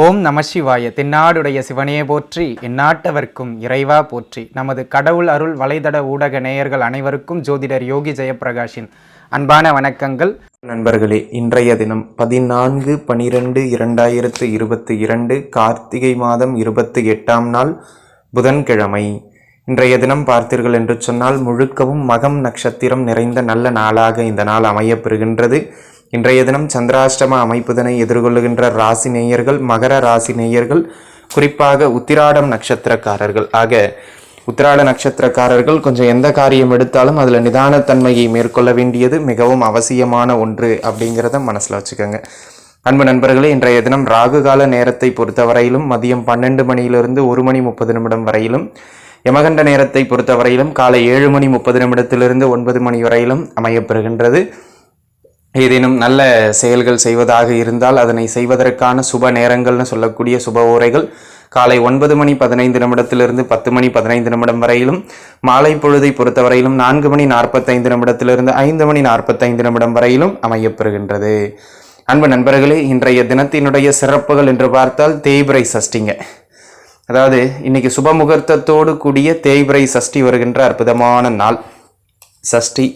ஓம் நம சிவாய. தென்னாடுடைய சிவனே போற்றி, எந்நாட்டவர்க்கும் இறைவா போற்றி. நமது கடவுள் அருள் வலைதட ஊடக நேயர்கள் அனைவருக்கும் ஜோதிடர் யோகி ஜெயப்பிரகாஷின் அன்பான வணக்கங்கள். நண்பர்களே, இன்றைய தினம் 14/12/2022 கார்த்திகை மாதம் 28ஆம் நாள் புதன்கிழமை. இன்றைய தினம் பார்த்தீர்கள் என்று சொன்னால் முழுக்கவும் மகம் நட்சத்திரம் நிறைந்த நல்ல நாளாக இந்த நாள் அமையப்பெறுகின்றது. இன்றைய தினம் சந்திராஷ்டம அமைப்புதனை எதிர்கொள்ளுகின்ற ராசி நேயர்கள் மகர ராசி நேயர்கள், குறிப்பாக உத்திராடம் நட்சத்திரக்காரர்கள். ஆக உத்திராட நட்சத்திரக்காரர்கள் கொஞ்சம் எந்த காரியம் எடுத்தாலும் அதில் நிதானத்தன்மையை மேற்கொள்ள வேண்டியது மிகவும் அவசியமான ஒன்று அப்படிங்கிறத மனசில் வச்சுக்கோங்க. அன்பு நண்பர்களே, இன்றைய தினம் ராகு கால நேரத்தை பொறுத்தவரையிலும் மதியம் 12 மணியிலிருந்து 1 மணி 30 நிமிடம் வரையிலும், யமகண்ட நேரத்தை பொறுத்தவரையிலும் காலை 7 மணி 30 நிமிடத்திலிருந்து 9 மணி வரையிலும் அமையப்பெறுகின்றது. ஏதேனும் நல்ல செயல்கள் செய்வதாக இருந்தால் அதனை செய்வதற்கான சுப நேரங்கள்னு சொல்லக்கூடிய சுப ஓரைகள் காலை 9 மணி 15 நிமிடத்திலிருந்து 10 மணி 15 நிமிடம் வரையிலும், மாலை பொழுதை பொறுத்தவரையிலும் 4 மணி 45 நிமிடத்திலிருந்து 5 மணி 45 நிமிடம் வரையிலும் அமையப்பெறுகின்றது. அன்பு நண்பர்களே, இன்றைய தினத்தினுடைய சிறப்புகள் என்று பார்த்தால் தேய்பிறை சஷ்டிங்க. அதாவது இன்னைக்கு சுப முகூர்த்தத்தோடு கூடிய தேய்பிறை சஷ்டி வருகின்ற அற்புதமான நாள். சஷ்டி,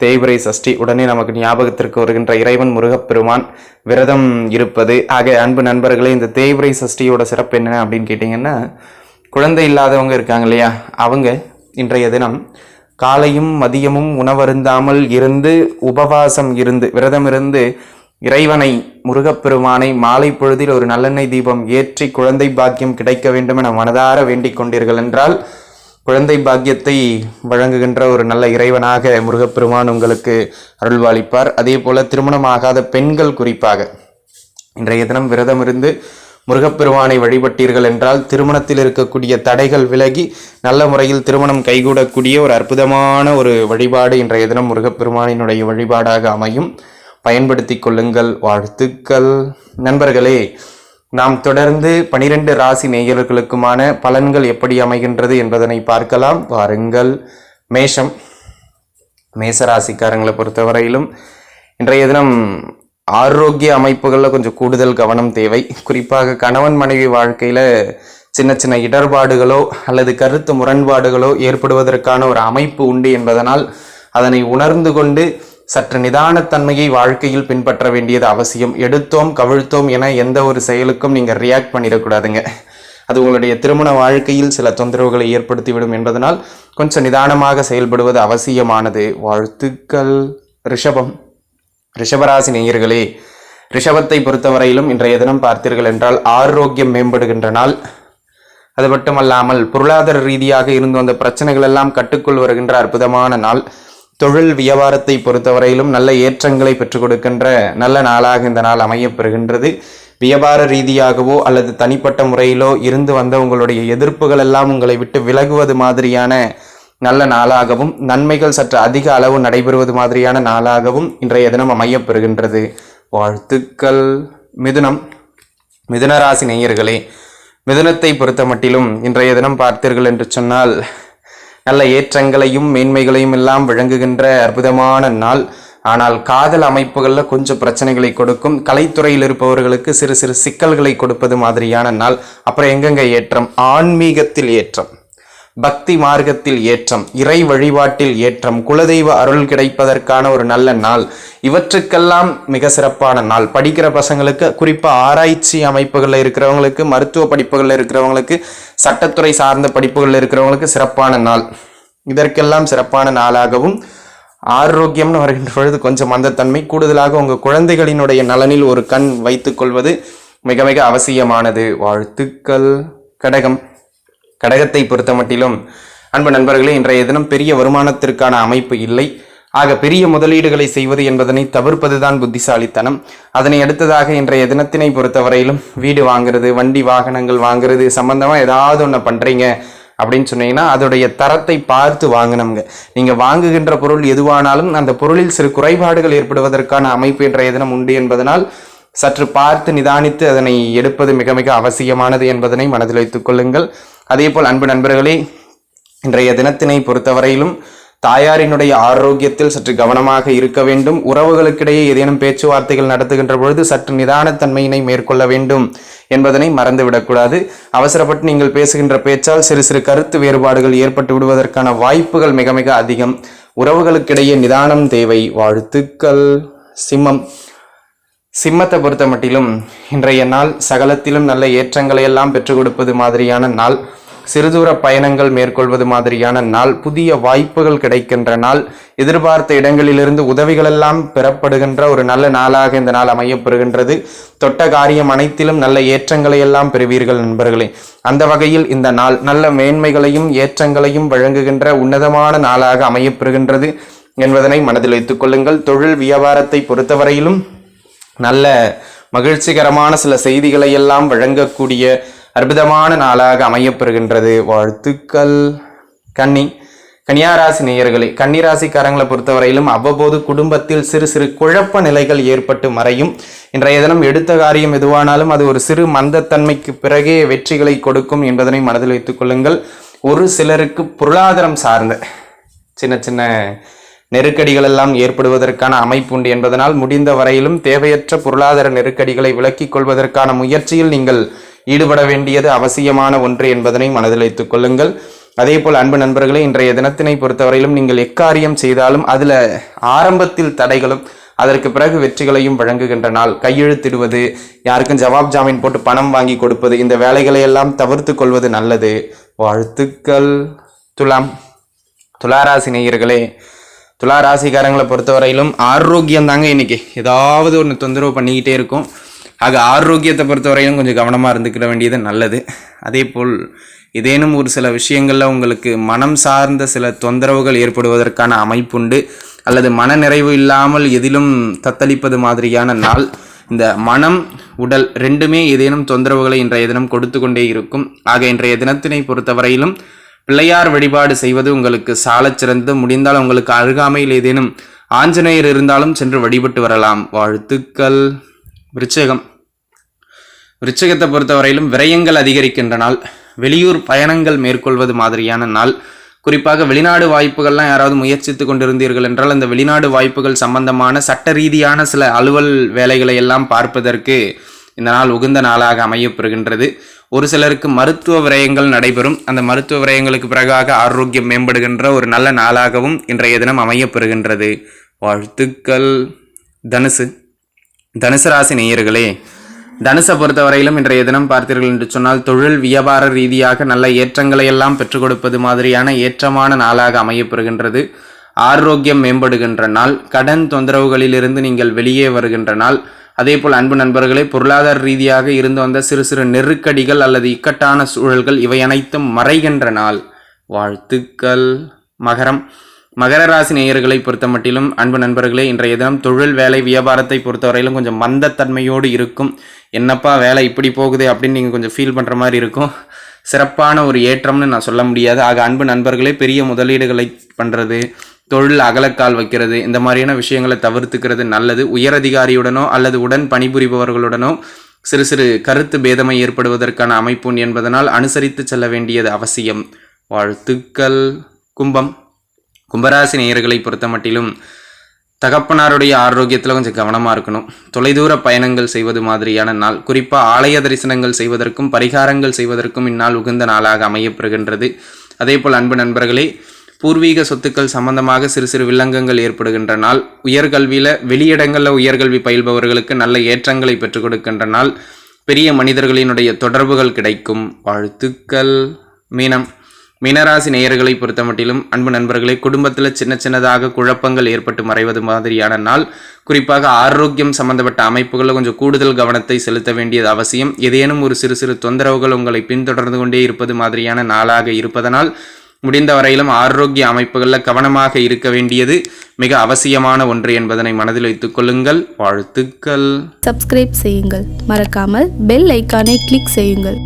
தேய்பிறை சஷ்டி உடனே நமக்கு ஞாபகத்திற்கு வருகின்ற இறைவன் முருகப்பெருமான் விரதம் இருப்பது. ஆக அன்பு நண்பர்களே, இந்த தேய்பிறை சஷ்டியோட சிறப்பு என்ன அப்படின்னு கேட்டிங்கன்னா, குழந்தை இல்லாதவங்க இருக்காங்க இல்லையா, அவங்க இன்றைய தினம் காலையும் மதியமும் உணவருந்தாமல் இருந்து உபவாசம் இருந்து விரதம் இருந்து இறைவனை முருகப்பெருமானை மாலை பொழுதில் ஒரு நல்லெண்ணெய் தீபம் ஏற்றி குழந்தை பாக்கியம் கிடைக்க வேண்டும் என மனதார வேண்டிக் கொண்டீர்கள் என்றால் குழந்தை பாக்கியத்தை வழங்குகின்ற ஒரு நல்ல இறைவனாக முருகப்பெருமான் உங்களுக்கு அருள்வாளிப்பார். அதே போல திருமணமாகாத பெண்கள் குறிப்பாக இன்றைய தினம் விரதம் இருந்து முருகப்பெருமானை வழிபட்டீர்கள் என்றால் திருமணத்தில் இருக்கக்கூடிய தடைகள் விலகி நல்ல முறையில் திருமணம் கைகூடக்கூடிய ஒரு அற்புதமான ஒரு வழிபாடு இன்றைய தினம் முருகப்பெருமானினுடைய வழிபாடாக அமையும். பயன்படுத்தி கொள்ளுங்கள். வாழ்த்துக்கள். நண்பர்களே, நாம் தொடர்ந்து 12 ராசி நேயர்களுக்குமான பலன்கள் எப்படி அமைகின்றது என்பதனை பார்க்கலாம். வாருங்கள். மேஷம், மேச ராசிக்காரங்களை பொறுத்தவரையிலும் இன்றைய தினம் ஆரோக்கிய அமைப்புகளில் கொஞ்சம் கூடுதல் கவனம் தேவை. குறிப்பாக கணவன் மனைவி வாழ்க்கையில் சின்ன சின்ன இடர்பாடுகளோ அல்லது கருத்து முரண்பாடுகளோ ஏற்படுவதற்கான ஒரு அமைப்பு உண்டு என்பதனால் அதனை உணர்ந்து கொண்டு சற்று நிதானத்தன்மையை வாழ்க்கையில் பின்பற்ற வேண்டியது அவசியம். எடுத்தோம் கவிழ்த்தோம் என எந்த ஒரு செயலுக்கும் நீங்கள் ரியாக்ட் பண்ணிடக்கூடாதுங்க. அது உங்களுடைய திருமண வாழ்க்கையில் சில தொந்தரவுகளை ஏற்படுத்திவிடும் என்பதனால் கொஞ்சம் நிதானமாக செயல்படுவது அவசியமானது. வாழ்த்துக்கள். ரிஷபம், ரிஷபராசி நேயர்களே, ரிஷபத்தை பொறுத்தவரையிலும் இன்றைய தினம் பார்த்தீர்கள் என்றால் ஆரோக்கியம் மேம்படுகின்ற நாள். அது மட்டுமல்லாமல் பொருளாதார ரீதியாக இருந்து வந்த பிரச்சனைகள் எல்லாம் கட்டுக்குள் வருகின்ற அற்புதமான நாள். தொழில் வியாபாரத்தை பொறுத்தவரையிலும் நல்ல ஏற்றங்களை பெற்றுக் கொடுக்கின்ற நல்ல நாளாக இந்த நாள் அமையப்பெறுகின்றது. வியாபார ரீதியாகவோ அல்லது தனிப்பட்ட முறையிலோ இருந்து வந்த உங்களுடைய எதிர்ப்புகள் எல்லாம் உங்களை விட்டு விலகுவது மாதிரியான நல்ல நாளாகவும், நன்மைகள் சற்று அதிக அளவு நடைபெறுவது மாதிரியான நாளாகவும் இன்றைய தினம் அமையப்பெறுகின்றது. வாழ்த்துக்கள். மிதுனம், மிதுனராசி நேயர்களே, மிதுனத்தை பொறுத்த மட்டிலும் இன்றைய தினம் பார்த்தீர்கள் என்று சொன்னால் நல்ல ஏற்றங்களையும் மேன்மைகளையும் எல்லாம் வழங்குகின்ற அற்புதமான நாள். ஆனால் காதல் அமைப்புகளில் கொஞ்சம் பிரச்சனைகளை கொடுக்கும். கலைத்துறையில் இருப்பவர்களுக்கு சிறு சிறு சிக்கல்களை கொடுப்பது மாதிரியான நாள். அப்புறம் எங்கெங்க ஏற்றம்? ஆன்மீகத்தில் ஏற்றம், பக்தி மார்க்கத்தில் ஏற்றம், இறை வழிபாட்டில் ஏற்றம், குலதெய்வ அருள் கிடைப்பதற்கான ஒரு நல்ல நாள். இவற்றுக்கெல்லாம் மிக சிறப்பான நாள். படிக்கிற பசங்களுக்கு, குறிப்பாக ஆராய்ச்சி அமைப்புகளில் இருக்கிறவங்களுக்கு, மருத்துவ படிப்புகளில் இருக்கிறவங்களுக்கு, சட்டத்துறை சார்ந்த படிப்புகளில் இருக்கிறவங்களுக்கு சிறப்பான நாள். இதற்கெல்லாம் சிறப்பான நாளாகவும், ஆரோக்கியம்னு வருகின்ற பொழுது கொஞ்சம் மந்தத்தன்மை கூடுதலாக உங்கள் குழந்தைகளினுடைய நலனில் ஒரு கண் வைத்துக் கொள்வது மிக மிக அவசியமானது. வாழ்த்துக்கள். கடகம், கடகத்தை பொறுத்த மட்டிலும் அன்பு நண்பர்களே, இன்றைய தினம் பெரிய வருமானத்திற்கான அமைப்பு இல்லை. ஆக பெரிய முதலீடுகளை செய்வது என்பதனை தவிர்ப்பதுதான் புத்திசாலித்தனம். அதனை அடுத்ததாக இன்றைய தினத்தினை பொறுத்தவரையிலும் வீடு வாங்குறது, வண்டி வாகனங்கள் வாங்குறது சம்பந்தமாக ஏதாவது ஒன்று பண்ணுறீங்க அப்படின்னு சொன்னீங்கன்னா அதோடைய தரத்தை பார்த்து வாங்கினோங்க. நீங்கள் வாங்குகின்ற பொருள் எதுவானாலும் அந்த பொருளில் சிறு குறைபாடுகள் ஏற்படுவதற்கான அமைப்பு இன்றைய தினம் உண்டு என்பதனால் சற்று பார்த்து நிதானித்து அதனை எடுப்பது மிக மிக அவசியமானது என்பதனை மனதில் வைத்துக் கொள்ளுங்கள். அதே போல் அன்பு நண்பர்களே, இன்றைய தினத்தினை பொறுத்தவரையிலும் தாயாரினுடைய ஆரோக்கியத்தில் சற்று கவனமாக இருக்க வேண்டும். உறவுகளுக்கிடையே ஏதேனும் பேச்சுவார்த்தைகள் நடத்துகின்ற பொழுது சற்று நிதானத்தன்மையினை மேற்கொள்ள வேண்டும் என்பதனை மறந்துவிடக்கூடாது. அவசரப்பட்டு நீங்கள் பேசுகின்ற பேச்சால் சிறு சிறு கருத்து வேறுபாடுகள் ஏற்பட்டு விடுவதற்கான வாய்ப்புகள் மிக மிக அதிகம். உறவுகளுக்கிடையே நிதானம் தேவை. வாழ்த்துக்கள். சிம்மம். சிம்மத்தை பொறுத்த மட்டிலும் இன்றைய நாள் சகலத்திலும் நல்ல ஏற்றங்களை எல்லாம் பெற்றுக் கொடுப்பது மாதிரியான நாள். சிறுதூர பயணங்கள் மேற்கொள்வது மாதிரியான நாள். புதிய வாய்ப்புகள் கிடைக்கின்ற நாள். எதிர்பார்த்த இடங்களிலிருந்து உதவிகளெல்லாம் பெறப்படுகின்ற ஒரு நல்ல நாளாக இந்த நாள் அமையப்பெறுகின்றது. தொட்ட காரியம் அனைத்திலும் நல்ல ஏற்றங்களை எல்லாம் பெறுவீர்கள் நண்பர்களே. அந்த வகையில் இந்த நாள் நல்ல மேன்மைகளையும் ஏற்றங்களையும் வழங்குகின்ற உன்னதமான நாளாக அமையப்பெறுகின்றது என்பதனை மனதில் வைத்துக் கொள்ளுங்கள். தொழில் வியாபாரத்தை பொறுத்தவரையிலும் நல்ல மகிழ்ச்சிகரமான சில செய்திகளை எல்லாம் வழங்கக்கூடிய அற்புதமான நாளாக அமையப்பெறுகின்றது. வாழ்த்துக்கள். கன்னியாராசி நேயர்களே, கன்னிராசிக்காரங்களை பொறுத்தவரையிலும் அவ்வப்போது குடும்பத்தில் சிறு சிறு குழப்ப நிலைகள் ஏற்பட்டு மறையும். இன்றைய தினம் எடுத்த காரியம் எதுவானாலும் அது ஒரு சிறு மந்தத்தன்மைக்கு பிறகே வெற்றிகளை கொடுக்கும் என்பதனை மனதில் வைத்துக் கொள்ளுங்கள். ஒரு சிலருக்கு பொருளாதாரம் சார்ந்த சின்ன சின்ன நெருக்கடிகள் எல்லாம் ஏற்படுவதற்கான அமைப்பு உண்டு என்பதனால் முடிந்த வரையிலும் தேவையற்ற பொருளாதார நெருக்கடிகளை விலக்கிக் கொள்வதற்கான முயற்சியில் நீங்கள் ஈடுபட வேண்டியது அவசியமான ஒன்று என்பதனை மனதில் வைத்துக் கொள்ளுங்கள். அதே போல் அன்பு நண்பர்களே, இன்றைய தினத்தினை பொறுத்தவரையிலும் நீங்கள் எக்காரியம் செய்தாலும் அதுல ஆரம்பத்தில் தடைகளும் அதற்கு பிறகு வெற்றிகளையும் வழங்குகின்ற நாள். கையெழுத்திடுவது, யாருக்கும் ஜவாப் ஜாமீன் போட்டு பணம் வாங்கி கொடுப்பது, இந்த வேலைகளை எல்லாம் தவிர்த்து கொள்வது நல்லது. வாழ்த்துக்கள். துளாராசி நேயர்களே, துளாராசிக்காரங்களை பொறுத்தவரையிலும் ஆரோக்கியம் தாங்க இன்னைக்கு ஏதாவது ஒன்று தொந்தரவு பண்ணிக்கிட்டே இருக்கும். ஆக ஆரோக்கியத்தை பொறுத்தவரையிலும் கொஞ்சம் கவனமாக இருந்துக்கிற வேண்டியது நல்லது. அதே போல் ஏதேனும் ஒரு சில விஷயங்களில் உங்களுக்கு மனம் சார்ந்த சில தொந்தரவுகள் ஏற்படுவதற்கான அமைப்புண்டு. அல்லது மன நிறைவு இல்லாமல் எதிலும் தத்தளிப்பது மாதிரியான நாள். இந்த மனம் உடல் ரெண்டுமே ஏதேனும் தொந்தரவுகளை இன்றைய தினம் கொடுத்து கொண்டே இருக்கும். ஆக இன்றைய தினத்தினை பொறுத்தவரையிலும் பிள்ளையார் வழிபாடு செய்வது உங்களுக்கு சாலச் சிறந்து. முடிந்தால் உங்களுக்கு அருகாமையில் ஏதேனும் ஆஞ்சநேயர் இருந்தாலும் சென்று வழிபட்டு வரலாம். வாழ்த்துக்கள். விருச்சிகத்தை பொறுத்தவரையிலும் விரயங்கள் அதிகரிக்கின்ற நாள். வெளியூர் பயணங்கள் மேற்கொள்வது மாதிரியான நாள். குறிப்பாக வெளிநாடு வாய்ப்புகள்லாம் யாராவது முயற்சித்து கொண்டிருந்தீர்கள் என்றால் அந்த வெளிநாடு வாய்ப்புகள் சம்பந்தமான சட்ட ரீதியான சில அலுவல் வேலைகளை எல்லாம் பார்ப்பதற்கு இந்த நாள் உகந்த நாளாக அமையப்பெறுகின்றது. ஒரு சிலருக்கு மருத்துவ விரயங்கள் நடைபெறும். அந்த மருத்துவ விரயங்களுக்கு பிறகாக ஆரோக்கியம் மேம்படுகின்ற ஒரு நல்ல நாளாகவும் இன்றைய தினம் அமையப்பெறுகின்றது. வாழ்த்துக்கள். தனுசு ராசி நேயர்களே, தனுசை பொறுத்தவரையிலும் இன்றைய தினம் பார்த்தீர்கள் என்று சொன்னால் தொழில் வியாபார ரீதியாக நல்ல ஏற்றங்களை எல்லாம் பெற்றுக் கொடுப்பது மாதிரியான ஏற்றமான நாளாக அமையப்பெறுகின்றது. ஆரோக்கியம் மேம்படுகின்ற நாள். கடன் தொந்தரவுகளிலிருந்து நீங்கள் வெளியே வருகின்ற நாள். அதே போல் அன்பு நண்பர்களே, பொருளாதார ரீதியாக இருந்து வந்த சிறு சிறு நெருக்கடிகள் அல்லது இக்கட்டான சூழல்கள் இவை அனைத்தும் மறைகின்ற நாள். வாழ்த்துக்கள். மகர ராசி நேயர்களை பொறுத்த மட்டிலும் அன்பு நண்பர்களே, இன்றைய தினம் தொழில் வேலை வியாபாரத்தை பொறுத்தவரையிலும் கொஞ்சம் மந்தத்தன்மையோடு இருக்கும். என்னப்பா வேலை இப்படி போகுது அப்படின்னு நீங்கள் கொஞ்சம் ஃபீல் பண்ணுற மாதிரி இருக்கும். சிறப்பான ஒரு ஏற்றம்னு நான் சொல்ல முடியாது. ஆக அன்பு நண்பர்களே, பெரிய முதலீடுகளை பண்ணுறது, தொழில் அகலக்கால் வைக்கிறது, இந்த மாதிரியான விஷயங்களை தவிர்த்துக்கிறது நல்லது. உயரதிகாரியுடனோ அல்லது உடன் பணிபுரிபவர்களுடனோ சிறு சிறு கருத்து பேதமை ஏற்படுவதற்கான அமைப்பு என்பதனால் அனுசரித்து செல்ல வேண்டியது அவசியம். வாழ்த்துக்கள். கும்பராசி நேயர்களை பொறுத்த மட்டிலும் தகப்பனாருடைய ஆரோக்கியத்தில் கொஞ்சம் கவனமாக இருக்கணும். தொலைதூர பயணங்கள் செய்வது மாதிரியான நாள். குறிப்பாக ஆலய தரிசனங்கள் செய்வதற்கும் பரிகாரங்கள் செய்வதற்கும் இந்நாள் உகந்த நாளாக அமையப்பெறுகின்றது. அதே போல் அன்பு நண்பர்களே, பூர்வீக சொத்துக்கள் சம்பந்தமாக சிறு சிறு வில்லங்கங்கள் ஏற்படுகின்ற நாள். உயர்கல்வியில் வெளியிடங்களில் உயர்கல்வி பயில்பவர்களுக்கு நல்ல ஏற்றங்களை பெற்றுக் கொடுக்கின்ற நாள். பெரிய மனிதர்களினுடைய தொடர்புகள் கிடைக்கும். வாழ்த்துக்கள். மீனராசி நேயர்களை பொறுத்த மட்டிலும் அன்பு நண்பர்களே, குடும்பத்தில் சின்ன சின்னதாக குழப்பங்கள் ஏற்பட்டு மறைவது மாதிரியான நாள். குறிப்பாக ஆரோக்கியம் சம்பந்தப்பட்ட அமைப்புகளில் கொஞ்சம் கூடுதல் கவனத்தை செலுத்த வேண்டியது அவசியம். ஏதேனும் ஒரு சிறு சிறு தொந்தரவுகள் உங்களை பின்தொடர்ந்து கொண்டே இருப்பது மாதிரியான நாளாக இருப்பதனால் முடிந்த வரையிலும் ஆரோக்கிய அமைப்புகளில் கவனமாக இருக்க வேண்டியது மிக அவசியமான ஒன்று என்பதனை மனதில் வைத்துக் கொள்ளுங்கள். வாழ்த்துக்கள். சப்ஸ்கிரைப் செய்யுங்கள். மறக்காமல் பெல் ஐக்கானை கிளிக் செய்யுங்கள்.